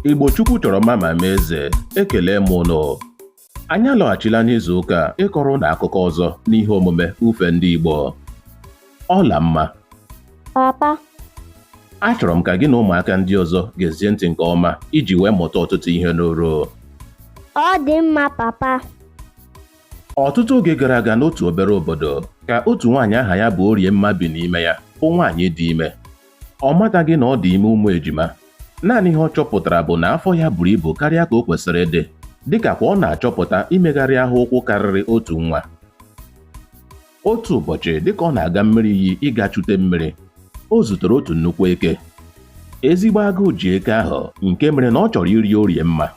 Igbo Chukwu chọrọ mma ma mee eze, ekele m ụnụ. Anyị alọghachila n'izu ụka ịkọrọ na akụkọ ọzọ n'ihe omume ufe ndị Igbo. Ọla mma. Papa. Achọrọ m ka gị na ụmụaka ndị ọzọ gezie ntị nke ọma iji wee mụta ọtụtụ ihe n'uru. Ọ dị mma, papa. Ọtụtụ oge gara aga n'otu obere obodo ka otu nwaanyị aha ya bụ Oriemma bi n'ime ya bụ nwaanyị dị ime. Ọ mataghị na ọ dị ime ụmụ ejima. Naanị ihe ọ chọpụtara bụ na afọ ya buru ibu karịa ka o kwesịrị ịdị, dịka kwa ọ na-achọpụta imegharị ahụ ụkwụ karịrị otu nwa. Otu ụbọchị dịka ọ na-aga mmiri iyi ịga chute mmiri, o zutere otu nnukwu eke. Ezigbo agụụ ji eke ahụ nke mere na ọ chọrọ iri Oriemma,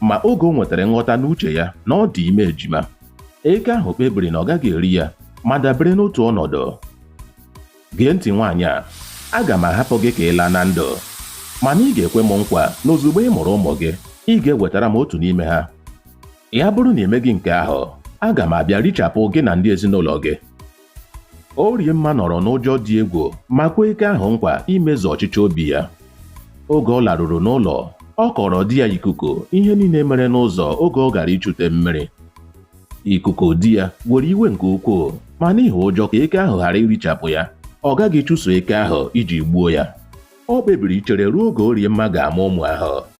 ma oge o nwetara nghọta n'uche ya na ọ dị ime ejima, eke ahụ kpebiri na ọ gaghị eri ya ma dabere n'otu ọnọdụ. Gee ntị nwaanyị a, aga m ahapụ gị ka ị laa na ndụ, mana ị ga-ekwe m nkwa na ozugbo ị mụrụ ụmụ gị, ị ga-ewetara m otu n'ime ha. Ya bụrụ na emeghị nke ahụ, aga m abịa richapụ gị na ndị ezinụlọ gị. Oriemma nọrọ n'ụjọ dị egwu ma kwe eke ahụ nkwa imezu ọchịchọ obi ya. Oge ọ laruru n'ụlọ, ọ kọrọ di ya Ikuku ihe niile mere n'ụzọ oge ọ gara ichute mmiri. Ikuku di ya were iwe nke ukwuu, ma n'ihi ụjọ ka eke ahụ ghara irichapụ ya, ọ gaghị chụso eke ahụ iji gbuo ya. Ọ kpebiri ichere ruo oge Oriemma ga-amụ ụmụ ahụ